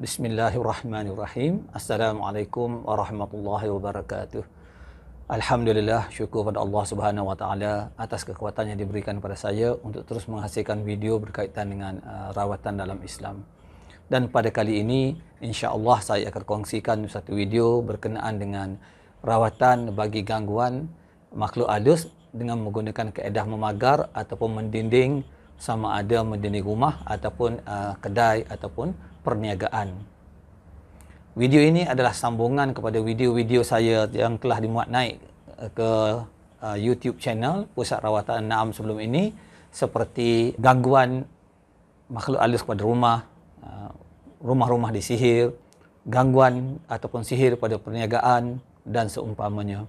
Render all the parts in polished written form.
Bismillahirrahmanirrahim. Assalamualaikum warahmatullahi wabarakatuh. Alhamdulillah, syukur pada Allah Subhanahu wa taala atas kekuatan yang diberikan kepada saya untuk terus menghasilkan video berkaitan dengan rawatan dalam Islam. Dan pada kali ini, insya-Allah saya akan kongsikan satu video berkenaan dengan rawatan bagi gangguan makhluk halus dengan menggunakan kaedah memagar ataupun mendinding, sama ada mendinding rumah ataupun kedai ataupun perniagaan. Video ini adalah sambungan kepada video-video saya yang telah dimuat naik ke YouTube channel Pusat Rawatan An-Na'am sebelum ini, seperti gangguan makhluk halus pada rumah, rumah-rumah disihir, gangguan ataupun sihir pada perniagaan dan seumpamanya.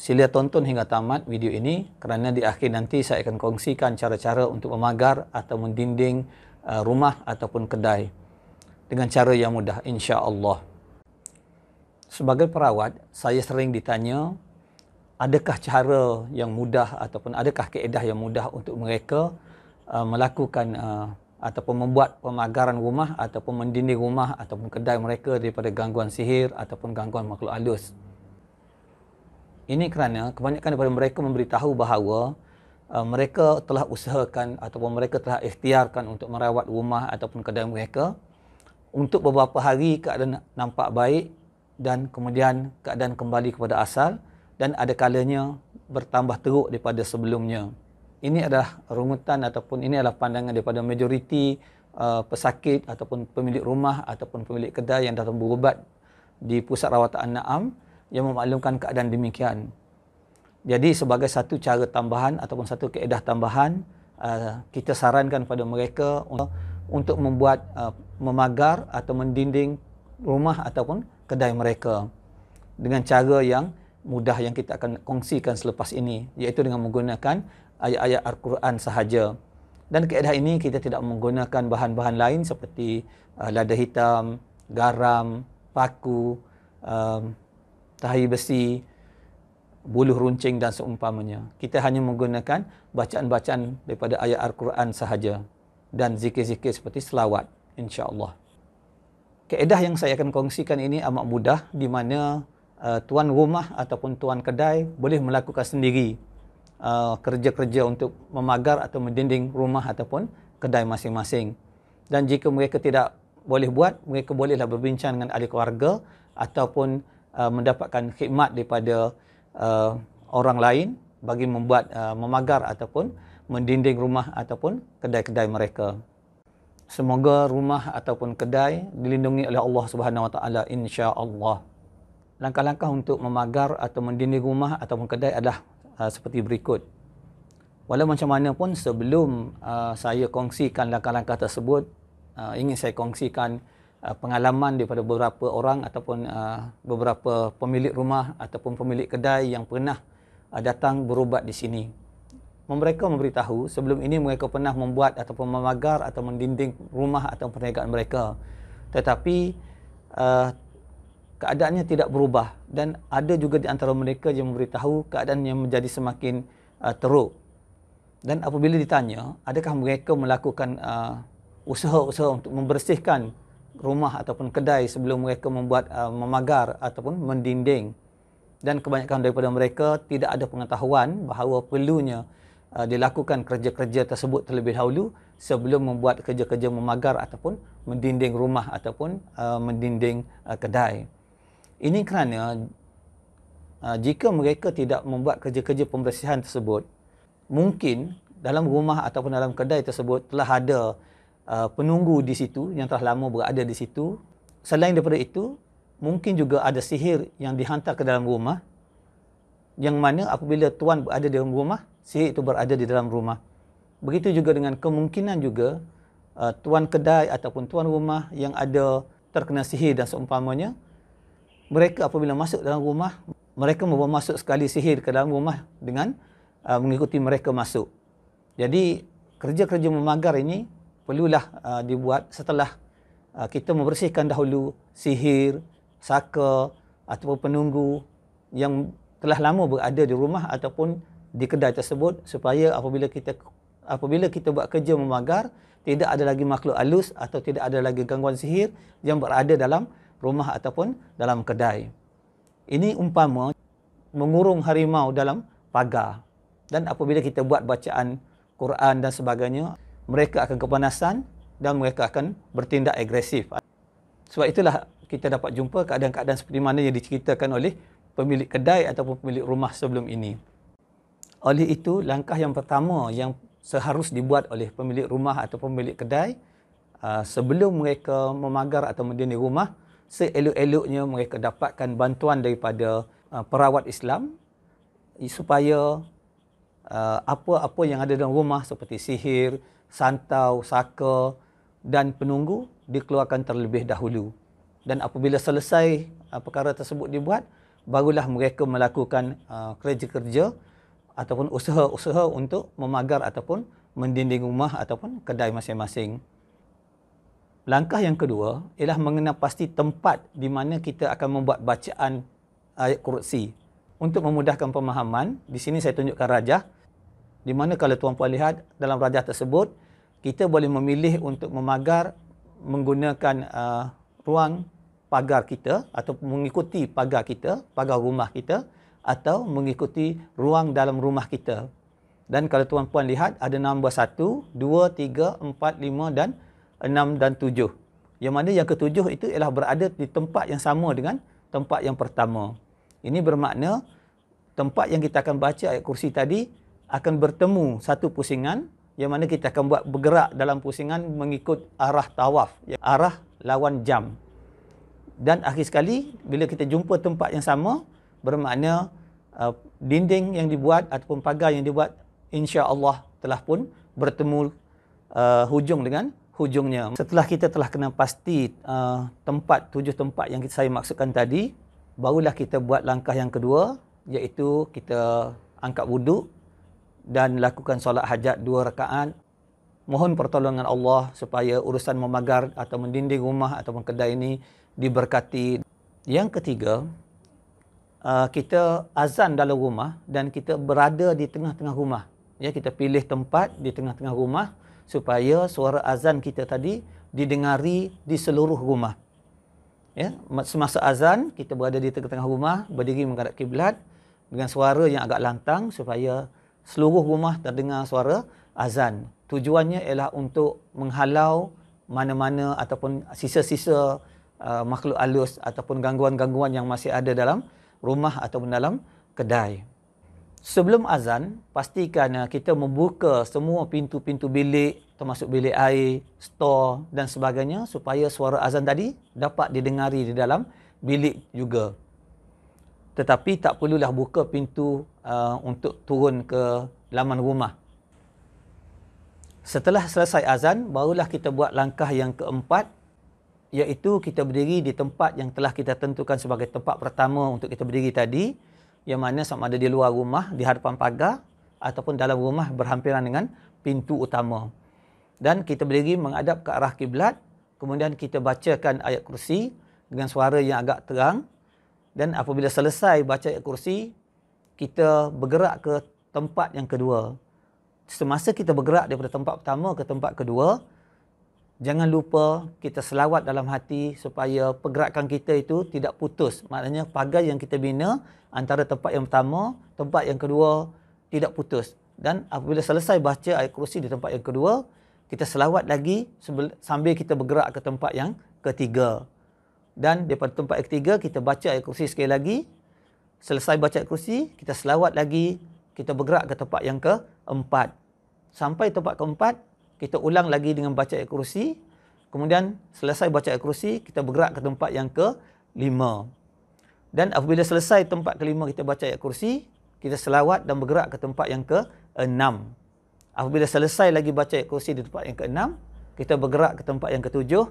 Sila tonton hingga tamat video ini kerana di akhir nanti saya akan kongsikan cara-cara untuk memagar atau mendinding rumah ataupun kedai dengan cara yang mudah, insya-Allah. Sebagai perawat, saya sering ditanya, adakah cara yang mudah ataupun adakah kaedah yang mudah untuk mereka melakukan ataupun membuat pemagaran rumah ataupun mendinding rumah ataupun kedai mereka daripada gangguan sihir ataupun gangguan makhluk halus. Ini kerana kebanyakan daripada mereka memberitahu bahawa mereka telah usahakan ataupun mereka telah ikhtiarkan untuk merawat rumah ataupun kedai mereka. Untuk beberapa hari keadaan nampak baik dan kemudian keadaan kembali kepada asal, dan ada kalanya bertambah teruk daripada sebelumnya. Ini adalah rungutan ataupun ini adalah pandangan daripada majoriti pesakit ataupun pemilik rumah ataupun pemilik kedai yang datang berubat di Pusat Rawatan An-Na'am yang memaklumkan keadaan demikian. Jadi sebagai satu cara tambahan ataupun satu kaedah tambahan, kita sarankan kepada mereka untuk membuat memagar atau mendinding rumah ataupun kedai mereka dengan cara yang mudah yang kita akan kongsikan selepas ini, iaitu dengan menggunakan ayat-ayat Al-Quran sahaja. Dan kaedah ini kita tidak menggunakan bahan-bahan lain seperti lada hitam, garam, paku, tahi besi, buluh runcing dan seumpamanya. Kita hanya menggunakan bacaan-bacaan daripada ayat Al-Quran sahaja dan zikir-zikir seperti selawat, insya-Allah. Kaedah yang saya akan kongsikan ini amat mudah, di mana tuan rumah ataupun tuan kedai boleh melakukan sendiri kerja-kerja untuk memagar atau mendinding rumah ataupun kedai masing-masing. Dan jika mereka tidak boleh buat, mereka bolehlah berbincang dengan ahli keluarga ataupun mendapatkan khidmat daripada orang lain bagi membuat memagar ataupun mendinding rumah ataupun kedai-kedai mereka. Semoga rumah ataupun kedai dilindungi oleh Allah Subhanahu wa taala, insya-Allah. Langkah-langkah untuk memagar atau mendinding rumah ataupun kedai adalah seperti berikut. Walau macam mana pun, sebelum saya kongsikan langkah-langkah tersebut, ingin saya kongsikan pengalaman daripada beberapa orang ataupun beberapa pemilik rumah ataupun pemilik kedai yang pernah datang berubat di sini. Mereka memberitahu sebelum ini mereka pernah membuat ataupun memagar atau mendinding rumah atau perniagaan mereka, tetapi keadaannya tidak berubah, dan ada juga di antara mereka yang memberitahu keadaan yang menjadi semakin teruk. Dan apabila ditanya adakah mereka melakukan usaha-usaha untuk membersihkan rumah ataupun kedai sebelum mereka membuat memagar ataupun mendinding, dan kebanyakan daripada mereka tidak ada pengetahuan bahawa perlunya dilakukan kerja-kerja tersebut terlebih dahulu sebelum membuat kerja-kerja memagar ataupun mendinding rumah ataupun mendinding kedai. Ini kerana jika mereka tidak membuat kerja-kerja pembersihan tersebut, mungkin dalam rumah ataupun dalam kedai tersebut telah ada penunggu di situ yang telah lama berada di situ. Selain daripada itu, mungkin juga ada sihir yang dihantar ke dalam rumah, yang mana apabila tuan berada di dalam rumah, sihir itu berada di dalam rumah. Begitu juga dengan kemungkinan juga tuan kedai ataupun tuan rumah yang ada terkena sihir dan seumpamanya, mereka apabila masuk dalam rumah, mereka membawa masuk sekali sihir ke dalam rumah dengan mengikuti mereka masuk. Jadi kerja-kerja memagar ini perlulah dibuat setelah kita membersihkan dahulu sihir, saka ataupun penunggu yang telah lama berada di rumah ataupun di kedai tersebut, supaya apabila kita buat kerja memagar, tidak ada lagi makhluk halus atau tidak ada lagi gangguan sihir yang berada dalam rumah ataupun dalam kedai. Ini umpama mengurung harimau dalam pagar. Dan apabila kita buat bacaan Quran dan sebagainya, mereka akan kepanasan dan mereka akan bertindak agresif. Sebab itulah kita dapat jumpa keadaan-keadaan seperti mana yang diceritakan oleh pemilik kedai ataupun pemilik rumah sebelum ini. Oleh itu, langkah yang pertama yang seharus dibuat oleh pemilik rumah atau pemilik kedai sebelum mereka memagar atau mendinding rumah, seelok-eloknya mereka dapatkan bantuan daripada perawat Islam supaya apa-apa yang ada dalam rumah seperti sihir, santau, saka dan penunggu dikeluarkan terlebih dahulu. Dan apabila selesai perkara tersebut dibuat, barulah mereka melakukan kerja-kerja ataupun usaha-usaha untuk memagar ataupun mendinding rumah ataupun kedai masing-masing. Langkah yang kedua ialah mengenal pasti tempat di mana kita akan membuat bacaan ayat kursi. Untuk memudahkan pemahaman, di sini saya tunjukkan rajah, di mana kalau tuan-puan lihat dalam rajah tersebut, kita boleh memilih untuk memagar menggunakan ruang pagar kita atau mengikuti pagar kita, pagar rumah kita, atau mengikuti ruang dalam rumah kita. Dan kalau tuan-puan lihat, ada nombor 1, 2, 3, 4, 5 dan 6 dan 7. Yang mana yang ketujuh itu ialah berada di tempat yang sama dengan tempat yang pertama. Ini bermakna tempat yang kita akan baca ayat kursi tadi akan bertemu satu pusingan yang mana kita akan buat bergerak dalam pusingan mengikut arah tawaf, arah lawan jam. Dan akhir sekali bila kita jumpa tempat yang sama, bermakna dinding yang dibuat ataupun pagar yang dibuat insya-Allah telah pun bertemu hujung dengan hujungnya. Setelah kita telah kenal pasti tujuh tempat yang saya maksudkan tadi, barulah kita buat langkah yang kedua, iaitu kita angkat wuduk dan lakukan solat hajat 2 rakaat. Mohon pertolongan Allah supaya urusan memagar atau mendinding rumah ataupun kedai ini diberkati. Yang ketiga, kita azan dalam rumah dan kita berada di tengah-tengah rumah. Ya, kita pilih tempat di tengah-tengah rumah supaya suara azan kita tadi didengari di seluruh rumah. Ya, semasa azan kita berada di tengah-tengah rumah, berdiri menghadap kiblat dengan suara yang agak lantang supaya seluruh rumah terdengar suara azan. Tujuannya ialah untuk menghalau mana-mana ataupun sisa-sisa makhluk halus ataupun gangguan-gangguan yang masih ada dalam rumah ataupun dalam kedai. Sebelum azan, pastikan kita membuka semua pintu-pintu bilik, termasuk bilik air, stor dan sebagainya supaya suara azan tadi dapat didengari di dalam bilik juga. Tetapi tak perlulah buka pintu untuk turun ke laman rumah. Setelah selesai azan, barulah kita buat langkah yang keempat, iaitu kita berdiri di tempat yang telah kita tentukan sebagai tempat pertama untuk kita berdiri tadi, yang mana sama ada di luar rumah, di hadapan pagar, ataupun dalam rumah berhampiran dengan pintu utama. Dan kita berdiri menghadap ke arah kiblat, kemudian kita bacakan ayat kursi dengan suara yang agak terang, dan apabila selesai baca ayat kursi, kita bergerak ke tempat yang kedua. Semasa kita bergerak daripada tempat pertama ke tempat kedua, jangan lupa kita selawat dalam hati supaya pergerakan kita itu tidak putus. Maknanya pagar yang kita bina antara tempat yang pertama, tempat yang kedua tidak putus. Dan apabila selesai baca ayat kursi di tempat yang kedua, kita selawat lagi sambil kita bergerak ke tempat yang ketiga. Dan daripada tempat yang ketiga, kita baca ayat kursi sekali lagi. Selesai baca ayat kursi, kita selawat lagi, kita bergerak ke tempat yang keempat. Sampai tempat keempat, kita ulang lagi dengan baca ayat kursi. Kemudian selesai baca ayat kursi, kita bergerak ke tempat yang kelima. Dan apabila selesai tempat kelima kita baca ayat kursi, kita selawat dan bergerak ke tempat yang keenam. Apabila selesai lagi baca ayat kursi di tempat yang keenam, kita bergerak ke tempat yang ketujuh.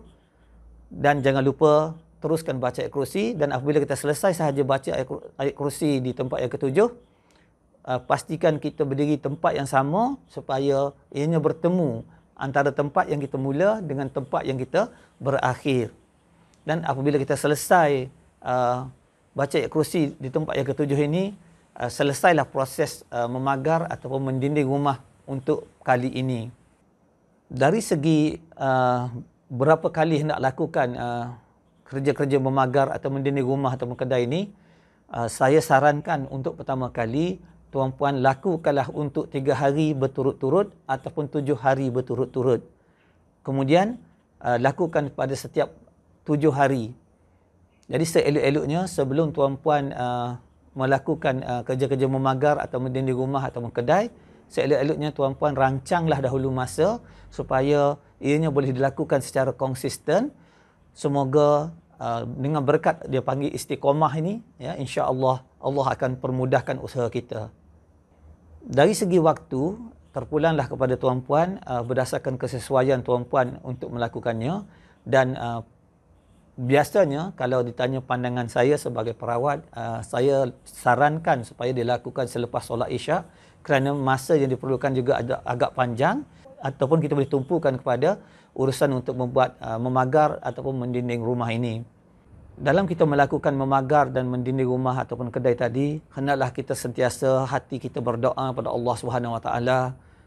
Dan jangan lupa teruskan baca ayat kursi. Dan apabila kita selesai sahaja baca ayat kursi di tempat yang ketujuh, pastikan kita berdiri tempat yang sama supaya ianya bertemu antara tempat yang kita mula dengan tempat yang kita berakhir. Dan apabila kita selesai baca ayat kursi di tempat yang ketujuh ini, selesailah proses memagar ataupun mendinding rumah untuk kali ini. Dari segi berapa kali hendak lakukan kerja-kerja memagar atau mendinding rumah atau kedai ini, saya sarankan untuk pertama kali tuan-puan lakukanlah untuk 3 hari berturut-turut ataupun 7 hari berturut-turut. Kemudian lakukan pada setiap 7 hari. Jadi seelok-eloknya sebelum tuan-puan melakukan kerja-kerja memagar atau mendinding rumah atau kedai, seelok-eloknya tuan-puan rancanglah dahulu masa supaya ianya boleh dilakukan secara konsisten. Semoga dengan berkat dia panggil istiqamah ini, ya, insya-Allah Allah akan permudahkan usaha kita. Dari segi waktu, terpulanglah kepada tuan-puan berdasarkan kesesuaian tuan-puan untuk melakukannya. Dan biasanya kalau ditanya pandangan saya sebagai perawat, saya sarankan supaya dilakukan selepas solat Isyak, kerana masa yang diperlukan juga agak panjang, ataupun kita boleh tumpukan kepada urusan untuk membuat memagar ataupun mendinding rumah ini. Dalam kita melakukan memagar dan mendinding rumah ataupun kedai tadi, hendaklah kita sentiasa hati kita berdoa pada Allah Subhanahu Wa Taala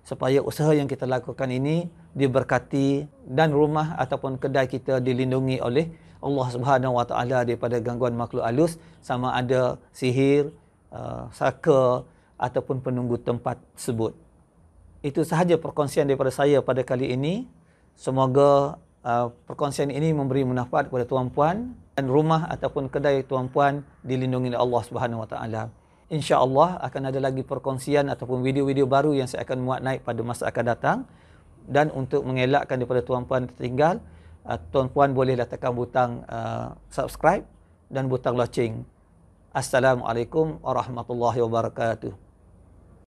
supaya usaha yang kita lakukan ini diberkati dan rumah ataupun kedai kita dilindungi oleh Allah Subhanahu Wa Taala daripada gangguan makhluk halus, sama ada sihir, saka ataupun penunggu tempat tersebut. Itu sahaja perkongsian daripada saya pada kali ini. Semoga perkongsian ini memberi manfaat kepada tuan-puan dan rumah ataupun kedai tuan-puan dilindungi oleh Allah Subhanahu Wa Taala. Insya-Allah akan ada lagi perkongsian ataupun video-video baru yang saya akan muat naik pada masa akan datang. Dan untuk mengelakkan daripada tuan-puan tertinggal, tuan-puan bolehlah tekan butang subscribe dan butang loceng. Assalamualaikum warahmatullahi wabarakatuh.